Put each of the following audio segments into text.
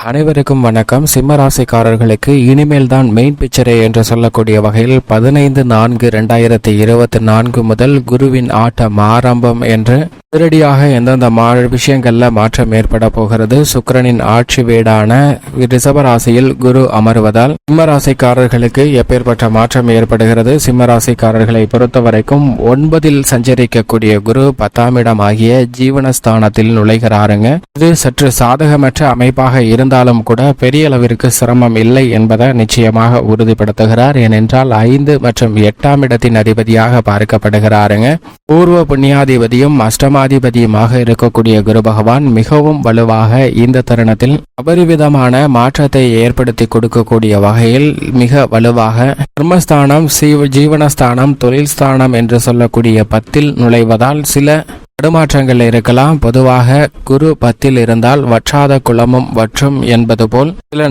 அனைவருக்கும் வணக்கம். சிம்ம ராசிக்காரர்களுக்கு இனிமேல் தான் மெயின் பிக்சரே என்று சொல்லக்கூடிய வகையில் 15/4/2024 முதல் குருவின் ஆட்டம் ஆரம்பம் என்று அதிரடியாக எந்தெந்த விஷயங்கள்ல மாற்றம் ஏற்பட போகிறது. சுக்கிரனின் ஆட்சி வீடான ரிஷபராசியில் குரு அமர்வதால் சிம்ம ராசிக்காரர்களுக்கு எப்பேற்பட்ட மாற்றம் ஏற்படுகிறது. சிம்ம ராசிக்காரர்களை பொறுத்த வரைக்கும் 9 சஞ்சரிக்கக்கூடிய குரு 10ஆம் இடம் ஆகிய ஜீவனஸ்தானத்தில் நுழைகிறாருங்க. இது சற்று சாதகமற்ற அமைப்பாக இருந்தாலும் கூட பெரிய அளவிற்கு சிரமம் இல்லை என்பதை நிச்சயமாக உறுதிப்படுத்துகிறார். ஏனென்றால் 5 மற்றும் 8ஆம் இடத்தின் அதிபதியாக பார்க்கப்படுகிறாருங்க. பூர்வ புண்ணியாதிபதியும் அஷ்டமாதிபதியுமாக இருக்கக்கூடிய குரு பகவான் மிகவும் வலுவாக இந்த தருணத்தில் அபரிவிதமான மாற்றத்தை ஏற்படுத்தி கொடுக்கக்கூடிய வகையில் மிக வலுவாக கர்மஸ்தானம், ஜீவனஸ்தானம், தொழில் ஸ்தானம் என்று சொல்லக்கூடிய 10 நுழைவதால் சில தடுமாற்றங்கள் இருக்கலாம். பொதுவாக குரு 10 இருந்தால் வற்றாத குளமும் வற்றும் என்பது போல் சில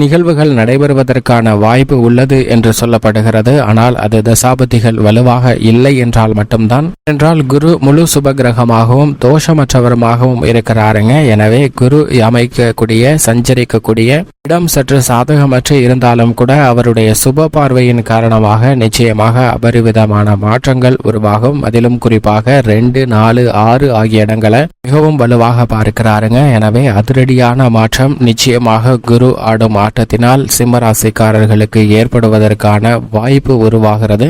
நிகழ்வுகள் நடைபெறுவதற்கான வாய்ப்பு உள்ளது என்று சொல்லப்படுகிறது. ஆனால் அது தசாபதிகள் வலுவாக இல்லை என்றால் மட்டும்தான். என்றால் குரு முழு சுபகிரகமாகவும் தோஷமற்றவருமாகவும் இருக்கிறாருங்க. எனவே குரு சஞ்சரிக்கக்கூடிய இடம் சற்று சாதகமற்று இருந்தாலும் கூட அவருடைய சுப பார்வையின் காரணமாக நிச்சயமாக அபரிவிதமான மாற்றங்கள் உருவாகும். அதிலும் குறிப்பாக 2, 4, 6 ஆகிய இடங்களை மிகவும் வலுவாக பார்க்கிறாருங்க. எனவே அதிரடியான மாற்றம் நிச்சயமாக குரு ஆடும் ஆட்டத்தினால் சிம்மராசிக்காரர்களுக்கு ஏற்படுவதற்கான வாய்ப்பு உருவாகிறது.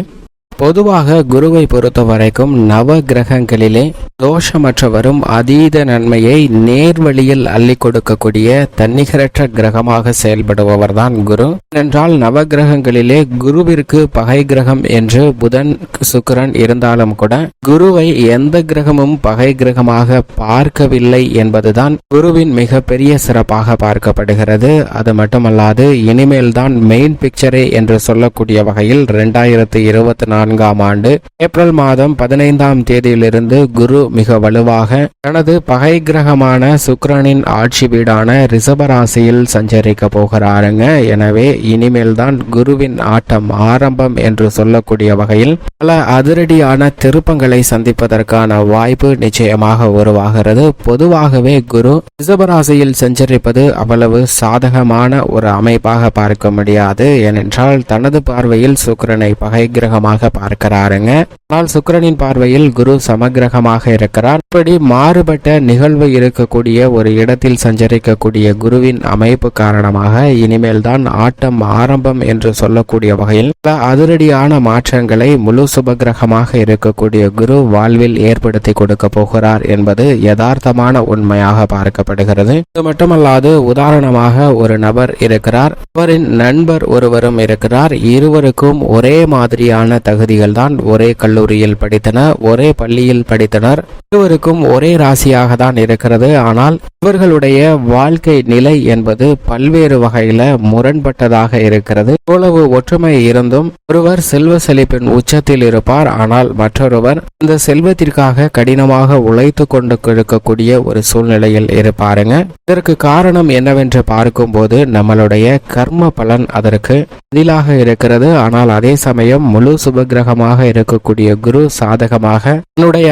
பொதுவாக குருவை பொறுத்த வரைக்கும் நவ கிரகங்களிலே தோஷமற்றவரும் அதீத நன்மையை நேர்வழியில் அள்ளி கொடுக்கக்கூடிய தன்னிகரற்ற கிரகமாக செயல்படுபவர் தான் குரு. என்றால் நவ கிரகங்களிலே குருவிற்கு பகை கிரகம் என்று புதன், சுக்கிரன் இருந்தாலும் கூட குருவை எந்த கிரகமும் பகை கிரகமாக பார்க்கவில்லை என்பதுதான் குருவின் மிகப்பெரிய சிறப்பாக பார்க்கப்படுகிறது. அது மட்டுமல்லாது இனிமேல் தான் மெயின் பிக்சரே என்று சொல்லக்கூடிய வகையில் 2024 ஆண்டு ஏப்ரல் மாதம் 15ஆம் தேதியிலிருந்து குரு மிக வலுவாக தனது பகை கிரகமான சுக்கிரனின் ஆட்சி வீடான ரிஷபராசியில் சஞ்சரிக்க போகிறாருங்க. எனவே இனிமேல் தான் குருவின் ஆட்டம் ஆரம்பம் என்று சொல்லக்கூடிய வகையில் பல அதிரடியான திருப்பங்களை சந்திப்பதற்கான வாய்ப்பு நிச்சயமாக உருவாகிறது. பொதுவாகவே குரு ரிஷபராசியில் சஞ்சரிப்பது அவ்வளவு சாதகமான ஒரு அமைப்பாக பார்க்க முடியாது. ஏனென்றால் தனது பார்வையில் சுக்கிரனை பகை கிரகமாக பார்க்கிறாருங்க. ஆனால் சுக்கிரனின் பார்வையில் குரு சமகிரகமாக இருக்கிறார். இப்படி மாறுபட்ட நிகழ்வு இருக்கக்கூடிய ஒரு இடத்தில் சஞ்சரிக்கக்கூடிய குருவின் அமைப்பு காரணமாக இனிமேல் தான் ஆட்டம் ஆரம்பம் என்று சொல்லக்கூடிய வகையில் பல அதிரடியான மாற்றங்களை முழு சுபகிரகமாக இருக்கக்கூடிய குரு வாழ்வில் ஏற்படுத்தி கொடுக்க போகிறார் என்பது யதார்த்தமான உண்மையாக பார்க்கப்படுகிறது. இது மட்டுமல்லாது உதாரணமாக ஒரு நபர் இருக்கிறார், அவரின் நண்பர் ஒருவரும் இருக்கிறார். இருவருக்கும் ஒரே மாதிரியான தகுதிகள் தான், ஒரே கல்லூரியில் படித்தனர், ஒரே பள்ளியில் படித்தனர், இருவருக்கும் ஒரே ராசியாக தான் இருக்கிறது. ஆனால் இவர்களுடைய வாழ்க்கை நிலை என்பது பல்வேறு வகையில முரண்பட்டதாக இருக்கிறது. இவ்வளவு ஒற்றுமை இருந்தும் ஒருவர் செல்வ செழிப்பின் உச்சத்தில் இருப்பார், ஆனால் மற்றொருவர் இந்த செல்வத்திற்காக கடினமாக உழைத்து கொண்டு இருக்கக்கூடிய ஒரு சூழ்நிலையில் இருப்பாருங்க. இதற்கு காரணம் என்னவென்று பார்க்கும்போது நம்மளுடைய கர்ம பலன் அதற்கு பதிலாக இருக்கிறது. ஆனால் அதே சமயம் முழு சுபகிரகமாக இருக்கக்கூடிய குரு சாதகமாக தன்னுடைய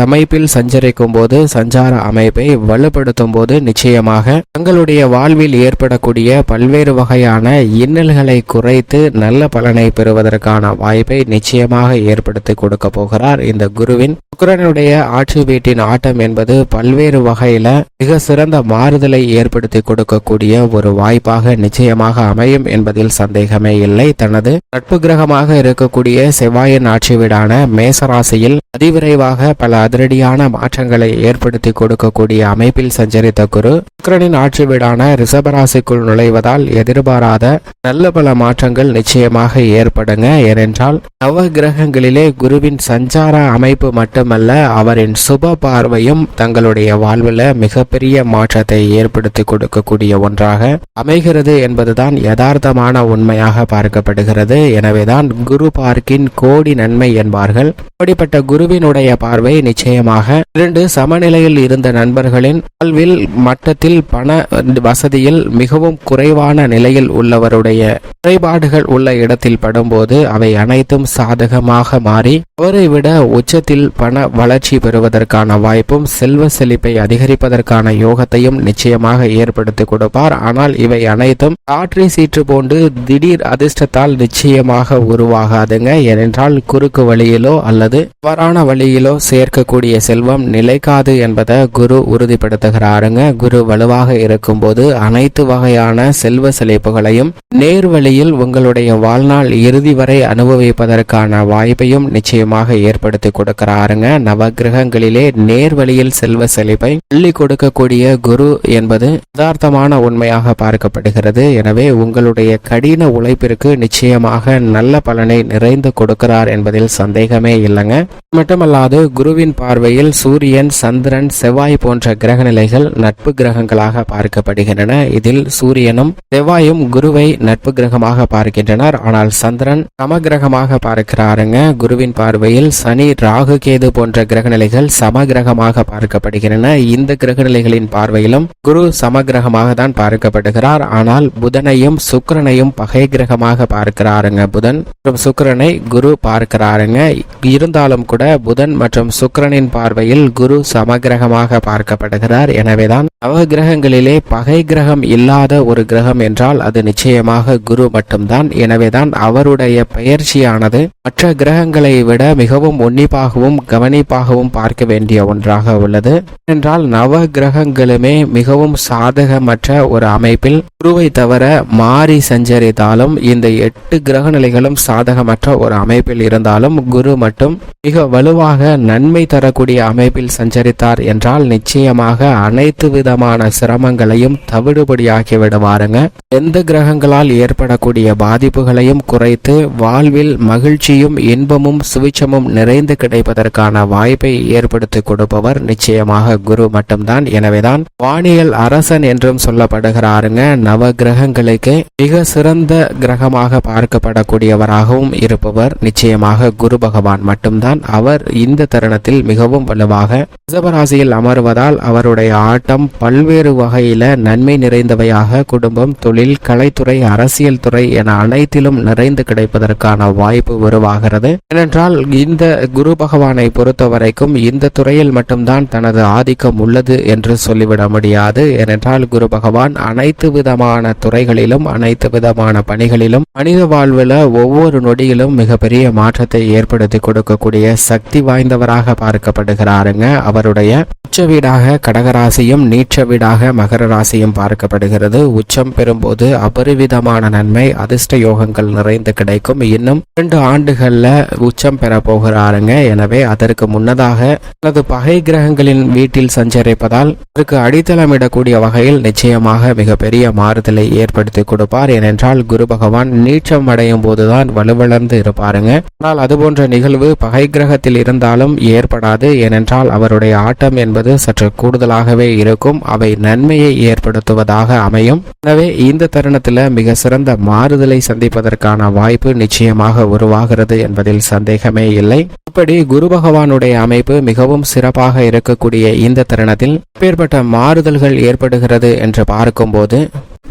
அமைப்பில் சஞ்சரிக்கும் போது, சஞ்சார அமைப்பை வலுப்படுத்தும் போது நிச்சயமாக தங்களுடைய வாழ்வில் ஏற்படக்கூடிய பல்வேறு வகையான இன்னல்களை குறைத்து நல்ல பலனை பெறுவதற்கான வாய்ப்பை நிச்சயமாக ஏற்படுத்தி கொடுக்க போகிறார். இந்த குருவின் சுக்கிரனுடைய ஆட்சி வீட்டின் ஆட்டம் என்பது பல்வேறு வகையில மிக சிறந்த மாறுதலை ஏற்படுத்தி கொடுக்கக்கூடிய ஒரு வாய்ப்பாக நிச்சயமாக அமையும் என்பதில் சந்தேகமே இல்லை. தனது நட்பு கிரகமாக இருக்கக்கூடிய செவ்வாயின் ஆட்சி வீடான மேசராசியில் அதிவிரைவாக பல அதிரடியான மாற்றங்களை ஏற்படுத்தி கொடுக்கக்கூடிய அமைப்பில் சஞ்சரித்த குரு சுக்கிரனின் ஆட்சி வீடான ரிஷபராசிக்குள் நுழைவதால் எதிர்பாராத நல்ல பல மாற்றங்கள் நிச்சயமாக ஏற்படுங்க. ஏனென்றால் நவ கிரகங்களிலே குருவின் சஞ்சார அமைப்பு மட்டுமல்ல, அவரின் சுப பார்வையும் தங்களுடைய வாழ்வில் மிகப்பெரிய மாற்றத்தை ஏற்படுத்தி கொடுக்கக்கூடிய ஒன்றாக அமைகிறது என்பதுதான் யதார்த்தமான உண்மையாக பார்க்கப்படுகிறது. எனவேதான் குரு பார்க்கின் கோடி நன்மை என்பார்கள். அப்படிப்பட்ட குருவினுடைய பார்வை நிச்சயமாக 2 சமநிலையில் இருந்த நண்பர்களின் வாழ்வில் மட்டத்தில் பண வசதியில் மிகவும் குறைவான நிலையில் உள்ளவருடைய குறைபாடுகள் உள்ள இடத்தில் படும்போது அவை அனைத்தும் சாதகமாக மாறி அவரை விட உச்சத்தில் பண வளர்ச்சி பெறுவதற்கான வாய்ப்பும் செல்வ செழிப்பை அதிகரிப்பதற்கான யோகத்தையும் நிச்சயமாக ஏற்படுத்தி கொடுப்பார். ஆனால் இவை அனைத்தும் காற்றை சீற்று போன்று திடீர் அதிர்ஷ்டத்தால் நிச்சயமாக உருவாகாதுங்க. ஏனென்றால் குறுக்கு வழியிலோ அல்லது தவறான வழியிலோ சேர்க்கக்கூடிய செல்வம் நிலைக்காது என்பதை குரு உறுதிப்படுத்துகிறாருங்க. குரு வலுவாக இருக்கும்போது அனைத்து வகையான செல்வ செழிப்புகளையும் நேர்வழியில் உங்களுடைய வாழ்நாள் இறுதி வரை அனுபவிப்பதற்கான வாய்ப்பையும் நிச்சயமாக ஏற்படுத்தி கொடுக்கிறாருங்க. நவகிரகங்களிலே நேர்வழியில் செல்வ செழிப்பை அள்ளி கொடுக்கக்கூடிய குரு என்பது யதார்த்தமான உண்மையாக பார்க்கப்படுகிறது. எனவே உங்களுடைய கடின உழைப்பிற்கு நிச்சயமாக நல்ல பலனை நிறைந்து கொடுக்கிறார் என்பதில் சந்தேகமே இல்லைங்க. மட்டுமல்லாது குருவின் பார்வையில் சூரியன், சந்திரன், செவ்வாய் போன்ற கிரக நிலைகள் நட்பு கிரகங்களாக பார்க்கப்படுகின்றன. இதில் சூரியனும் செவ்வாயும் குருவை நட்பு கிரகமாக பார்க்கின்றனர். ஆனால் சந்திரன் சமகிரகமாக பார்க்கிறாருங்க. குருவின் பார்வையில் சனி, ராகு, கேது போன்ற கிரக நிலைகள் சமகிரகமாக பார்க்கப்படுகின்றன. இந்த கிரக நிலைகளின் பார்வையிலும் குரு சமகிரகமாக தான் பார்க்கப்படுகிறார். ஆனால் புதனையும் சுக்கிரனையும் பகை கிரகமாக பார்க்கிறாருங்க. புதன் மற்றும் சுக்கிரனை குரு பார்க்கிறாருங்க. இருந்தாலும் கூட புதன் மற்றும் சுக்கிரனின் பார்வையில் குரு சமகிரகமாக பார்க்கப்படுகிறார். எனவேதான் நவகிரகங்களிலே பகை கிரகம் இல்லாத ஒரு கிரகம் என்றால் அது நிச்சயமாக குரு மட்டும்தான். எனவேதான் அவருடைய பெயர்ச்சியானது மற்ற கிரகங்களை விட மிகவும் உன்னிப்பாகவும் கவனிப்பாகவும் பார்க்க வேண்டிய ஒன்றாக உள்ளது. என்றால் நவ கிரகங்களுமே மிகவும் சாதகமற்ற ஒரு அமைப்பில் குருவை தவிர மாறி சஞ்சரித்தாலும் இந்த 8 கிரக நிலைகளும் சாதகமற்ற ஒரு அமைப்பில் இருந்தாலும் குரு மட்டும் மிக வலுவாக நன்மை தரக்கூடிய அமைப்பில் சஞ்சரித்தார் என்றால் நிச்சயமாக அனைத்து விதமான சிரமங்களையும் தவிடுபடியாக்கி விடுவாருங்க. எந்த கிரகங்களால் ஏற்படக்கூடிய பாதிப்புகளையும் குறைத்து வாழ்வில் மகிழ்ச்சியும் இன்பமும் சுவிச்சமும் நிறைந்து கிடைப்பதற்கான வாய்ப்பை ஏற்படுத்தி கொடுப்பவர் நிச்சயமாக குரு மட்டும்தான். எனவேதான் வானியல் அரசன் என்றும் சொல்லப்படுகிறாருங்க. நவ கிரகங்களுக்கு மிக சிறந்த கிரகமாக பார்க்கப்படக்கூடியவராகவும் இருப்பவர் நிச்சயமாக குரு பகவான் மட்டும்தான். அவர் இந்த தருணத்தில் மிகவும் வலுவாக ரிஷபராசியில் அமர்வதால் அவருடைய ஆட்டம் பல்வேறு வகையில நன்மை நிறைந்தவையாக குடும்பம், தொழில், கலைத்துறை, அரசியல் துறை என அனைத்திலும் நிறைந்து கிடைப்பதற்கான வாய்ப்பு உருவாகிறது. ஏனென்றால் இந்த குரு பகவானை பொறுத்த வரைக்கும் இந்த துறையில் மட்டும்தான் தனது ஆதிக்கம் உள்ளது என்று சொல்லிவிட முடியாது. ஏனென்றால் குரு பகவான் அனைத்து விதமான துறைகளிலும் அனைத்து விதமான பணிகளிலும் மனித வாழ்வில் ஒவ்வொரு நொடியிலும் மிகப்பெரிய மாற்றத்தை ஏற்படுத்தி கொடுக்கக்கூடிய சக்தி வாய்ந்தவராக பார்க்கப்படுகிறாருங்க. அவருடைய உச்ச வீடாக கடகராசியும் நீச்ச வீடாக மகர ராசியும் பார்க்கப்படுகிறது. உச்சம் பெறும்போது அபரிவிதமான நன்மை, அதிர்ஷ்ட யோகங்கள் நிறைந்து கிடைக்கும். இன்னும் 2 ஆண்டுகள்ல உச்சம் பெற போகிறாருங்க. எனவே அதற்கு முன்னதாக அல்லது பகை கிரகங்களின் வீட்டில் சஞ்சரிப்பதால் அதற்கு அடித்தளமிடக்கூடிய வகையில் நிச்சயமாக மிகப்பெரிய மாறுதலை ஏற்படுத்தி கொடுப்பார். ஏனென்றால் குரு பகவான் நீச்சம் அடையும் போதுதான் வலுவிழந்து இருப்பாருங்க. ஆனால் அதுபோன்ற நிகழ்வு பகை கிரகத்தில் இருந்தாலும் ஏற்படாது. ஏனென்றால் அவருடைய ஆட்டம் என்பது சற்று கூடுதலாகவே இருக்கும். அவை நன்மையை ஏற்படுத்துவதாக அமையும். எனவே இந்த தருணத்தில் மிக சிறந்த மாறுதலை சந்திப்பதற்கான வாய்ப்பு நிச்சயமாக உருவாகிறது என்பதில் சந்தேகமே இல்லை. இப்படி குரு பகவானுடைய அமைப்பு மிகவும் சிறப்பாக இருக்கக்கூடிய இந்த தருணத்தில் எப்பேற்பட்ட மாறுதல்கள் ஏற்படுகிறது என்று பார்க்கும்போது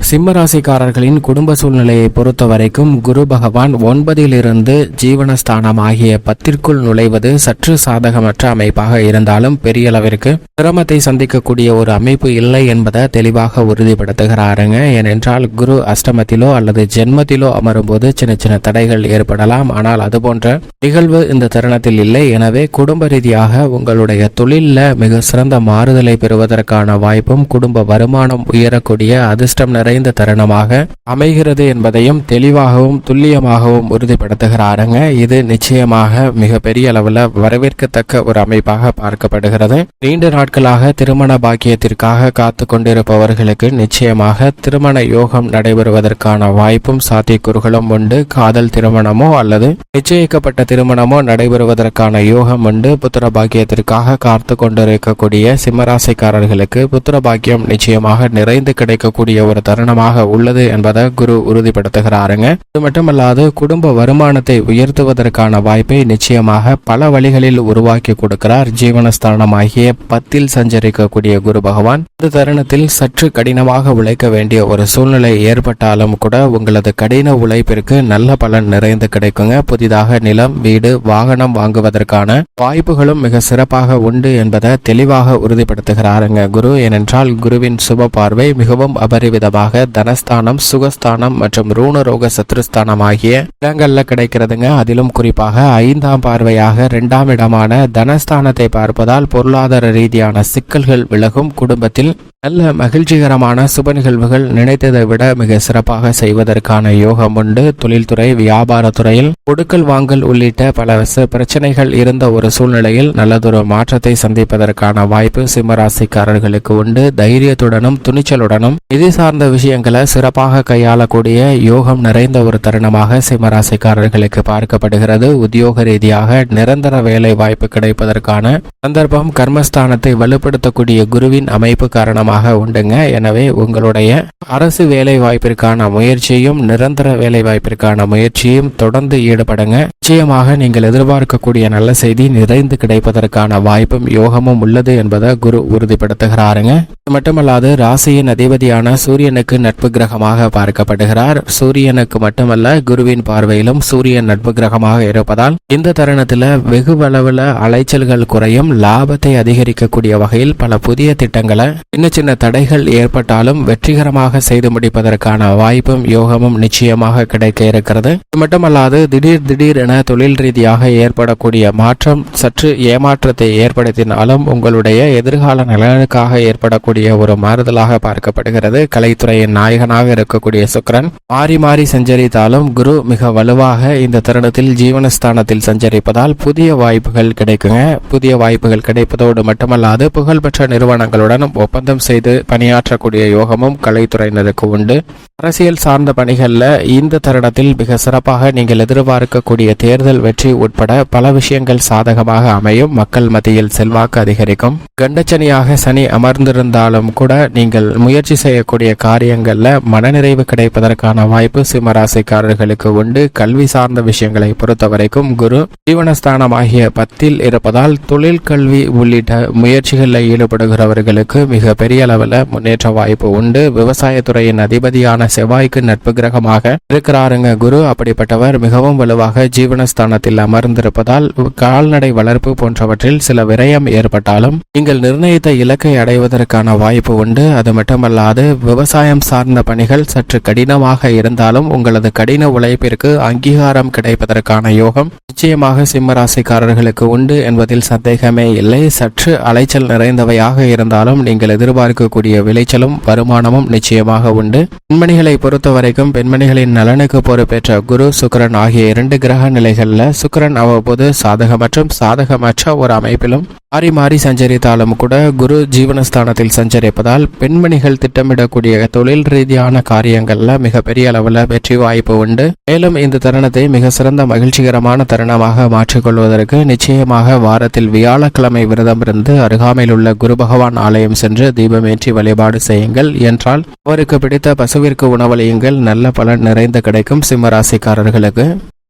சிம்மராசிக்காரர்களின் குடும்ப சூழ்நிலையை பொறுத்த வரைக்கும் குரு பகவான் 9 ஜீவனஸ்தானம் ஆகிய 10 நுழைவது சற்று சாதகமற்ற அமைப்பாக இருந்தாலும் பெரிய அளவிற்கு சிரமத்தை சந்திக்கக்கூடிய ஒரு அமைப்பு இல்லை என்பதை தெளிவாக உறுதிப்படுத்துகிறாருங்க. ஏனென்றால் குரு அஷ்டமத்திலோ அல்லது ஜென்மத்திலோ அமரும்போது சின்ன சின்ன தடைகள் ஏற்படலாம். ஆனால் அதுபோன்ற நிகழ்வு இந்த தருணத்தில் இல்லை. எனவே குடும்ப ரீதியாக உங்களுடைய தொழிலில் மிக சிறந்த மாறுதலை பெறுவதற்கான வாய்ப்பும் குடும்ப வருமானம் உயரக்கூடிய அதிர்ஷ்டம் நிறைந்த தருணமாக அமைகிறது என்பதையும் தெளிவாகவும் துல்லியமாகவும் உறுதிப்படுத்துகிறாருங்க. இது நிச்சயமாக மிக பெரிய அளவில் வரவேற்கத்தக்க ஒரு அமைப்பாக பார்க்கப்படுகிறது. நீண்ட நாட்களாக திருமண பாக்கியத்திற்காக காத்து கொண்டிருப்பவர்களுக்கு நிச்சயமாக திருமண யோகம் நடைபெறுவதற்கான வாய்ப்பும் சாத்தியக்கூறுகளும் உண்டு. காதல் திருமணமோ அல்லது நிச்சயிக்கப்பட்ட திருமணமோ நடைபெறுவதற்கான யோகம் உண்டு. புத்திர பாக்கியத்திற்காக காத்து கொண்டிருக்கக்கூடிய சிம்மராசிக்காரர்களுக்கு புத்திர பாக்கியம் நிச்சயமாக நிறைந்து கிடைக்கக்கூடிய ஒரு தருணமாக உள்ளது என்பதை குரு உறுதிப்படுத்துகிறாருங்க. இது மட்டுமல்லாது குடும்ப வருமானத்தை உயர்த்துவதற்கான வாய்ப்பை நிச்சயமாக பல வழிகளில் உருவாக்கி கொடுக்கிறார். ஜீவனஸ்தானமாகிய 10 சஞ்சரிக்கக்கூடிய குரு பகவான் இந்த தருணத்தில் சற்று கடினமாக உழைக்க வேண்டிய ஒரு சூழ்நிலை ஏற்பட்டாலும் கூட உங்களது கடின உழைப்பிற்கு நல்ல பலன் நிறைந்து கிடைக்குங்க. புதிதாக நிலம், வீடு, வாகனம் வாங்குவதற்கான வாய்ப்புகளும் மிக சிறப்பாக உண்டு என்பதை தெளிவாக உறுதிப்படுத்துகிறாருங்க குரு. ஏனென்றால் குருவின் சுப பார்வை மிகவும் அபரிவிதமாக தனஸ்தானம், சுகஸ்தானம் மற்றும் ரூணரோக சத்ருஸ்தானம் ஆகிய இடங்கள்ல கிடைக்கிறதுங்க. அதிலும் குறிப்பாக 5ஆம் பார்வையாக 2ஆம் இடமான தனஸ்தானத்தை பார்ப்பதால் பொருளாதார ரீதியான சிக்கல்கள் விலகும். குடும்பத்தில் நல்ல மகிழ்ச்சிகரமான சுப நிகழ்வுகள் நினைத்ததை விட மிக சிறப்பாக செய்வதற்கான யோகம் உண்டு. தொழில்துறை, வியாபாரத்துறையில் கொடுக்கல் வாங்கல் உள்ளிட்ட பல பிரச்சனைகள் இருந்த ஒரு சூழ்நிலையில் நல்லதொரு மாற்றத்தை சந்திப்பதற்கான வாய்ப்பு சிம்மராசிக்காரர்களுக்கு உண்டு. தைரியத்துடனும் துணிச்சலுடனும் நிதி சார்ந்த விஷயங்களை சிறப்பாக கையாளக்கூடிய யோகம் நிறைந்த ஒரு தருணமாக சிம்மராசிக்காரர்களுக்கு பார்க்கப்படுகிறது. உத்தியோக ரீதியாக நிரந்தர வேலை வாய்ப்பு கிடைப்பதற்கான சந்தர்ப்பம் கர்மஸ்தானத்தை வலுப்படுத்தக்கூடிய குருவின் அமைப்பு காரணமாக உண்டுங்க. எனவே உங்களுடைய அரசு வேலை வாய்ப்பிற்கான முயற்சியும் நிரந்தர வேலை வாய்ப்பிற்கான முயற்சியும் தொடர்ந்து ஈடுபடுங்க. நிச்சயமாக நீங்கள் எதிர்பார்க்கக்கூடிய நல்ல செய்தி நிறைந்து கிடைப்பதற்கான வாய்ப்பும் யோகமும் உள்ளது என்பதை குரு உறுதிப்படுத்துகிறாருங்க. இது மட்டுமல்லாது ராசியின் அதிபதியான சூரியனுக்கு நட்பு கிரகமாக பார்க்கப்படுகிறார். சூரியனுக்கு மட்டுமல்ல குருவின் பார்வையிலும் சூரியன் நட்பு கிரகமாக இருப்பதால் இந்த தருணத்தில் வெகு அளவில் அலைச்சல்கள் குறையும். லாபத்தை அதிகரிக்கக்கூடிய வகையில் பல புதிய திட்டங்களை சின்ன தடைகள் ஏற்பட்டாலும் வெற்றிகரமாக செய்து முடிப்பதற்கான வாய்ப்பும் யோகமும் நிச்சயமாக கிடைக்க இருக்கிறது. இது மட்டுமல்லாது திடீர் என தொழில் ரீதியாக ஏற்படக்கூடிய மாற்றம் சற்று ஏமாற்றத்தை ஏற்படுத்தினாலும் உங்களுடைய எதிர்கால நலனுக்காக ஏற்படக்கூடிய ஒரு மாறுதலாக பார்க்கப்படுகிறது. கலைத்துறையின் நாயகனாக இருக்கக்கூடிய சுக்கிரன் மாறி மாறி சஞ்சரித்தாலும் குரு மிக வலுவாக இந்த தருணத்தில் ஜீவனஸ்தானத்தில் சஞ்சரிப்பதால் புதிய வாய்ப்புகள் கிடைக்குங்க. புதிய வாய்ப்புகள் கிடைப்பதோடு மட்டுமல்லாது புகழ்பெற்ற நிறுவனங்களுடன் ஒப்பந்தம் செய்து பணியாற்றக்கூடிய யோகமும் கலைத்துறையினருக்கு உண்டு. அரசியல் சார்ந்த பணிகளில் இந்த தருணத்தில் மிக சிறப்பாக நீங்கள் எதிர்பார்க்கக்கூடிய தேர்தல் வெற்றி உட்பட பல விஷயங்கள் சாதகமாக அமையும். மக்கள் மத்தியில் செல்வாக்கு அதிகரிக்கும். கண்டச்சனியாக சனி அமர்ந்திருந்தாலும் கூட நீங்கள் முயற்சி செய்யக்கூடிய காரியங்கள்ல மனநிறைவு கிடைப்பதற்கான வாய்ப்பு சிம்மராசிக்காரர்களுக்கு உண்டு. கல்வி சார்ந்த விஷயங்களை பொறுத்தவரைக்கும் குரு ஜீவனஸ்தானமாகிய 10 இருப்பதால் தொழில், கல்வி உள்ளிட்ட முயற்சிகளில் ஈடுபடுகிறவர்களுக்கு மிக பெரிய அளவில் முன்னேற்ற வாய்ப்பு உண்டு. விவசாயத்துறையின் அதிபதியான செவ்வாய்க்கு நட்பு கிரகமாக இருக்கிறாருங்க குரு. அப்படிப்பட்டவர் மிகவும் வலுவாக ஜீவனஸ்தானத்தில் அமர்ந்திருப்பதால் கால்நடை வளர்ப்பு போன்றவற்றில் சில விரயம் ஏற்பட்டாலும் நீங்கள் நிர்ணயித்த இலக்கை அடைவதற்கான வாய்ப்பு உண்டு. அது மட்டுமல்லாது விவசாயம் சார்ந்த பணிகள் சற்று கடினமாக இருந்தாலும் உங்களது கடின உழைப்பிற்கு அங்கீகாரம் கிடைப்பதற்கான யோகம் நிச்சயமாக சிம்மராசிக்காரர்களுக்கு உண்டு என்பதில் சந்தேகமே இல்லை. சற்று அலைச்சல் நிறைந்தவையாக இருந்தாலும் நீங்கள் எதிர்பார்க்கக்கூடிய விளைச்சலும் வருமானமும் நிச்சயமாக உண்டு. பெண்மணிகளை பொறுத்தவரைக்கும் பெண்மணிகளின் நலனுக்கு பொறுப்பேற்ற குரு, சுக்கிரன் ஆகிய 2 கிரக நிலைகளில் சுக்கிரன் அவ்வப்போது சாதக மற்றும் சாதகமற்ற ஒரு அமைப்பிலும் மாறி மாறி சஞ்சரித்தாலும் கூட குரு ஜீவனஸ்தானத்தில் சஞ்சரிப்பதால் பெண்மணிகள் திட்டமிடக்கூடிய தொழில் ரீதியான காரியங்கள்ல மிகப்பெரிய அளவில் வெற்றி வாய்ப்பு உண்டு. மேலும் இந்த தருணத்தை மிக சிறந்த மகிழ்ச்சிகரமான தருணமாக மாற்றிக்கொள்வதற்கு நிச்சயமாக வாரத்தில் வியாழக்கிழமை விரதம் இருந்து அருகாமையில் உள்ள குரு பகவான் ஆலயம் சென்று தீபமேற்றி வழிபாடு செய்யுங்கள். என்றால் அவருக்கு பிடித்த பசுவிற்கு உணவளியுங்கள். நல்ல பலன் நிறைந்து கிடைக்கும் சிம்மராசிக்காரர்களுக்கு.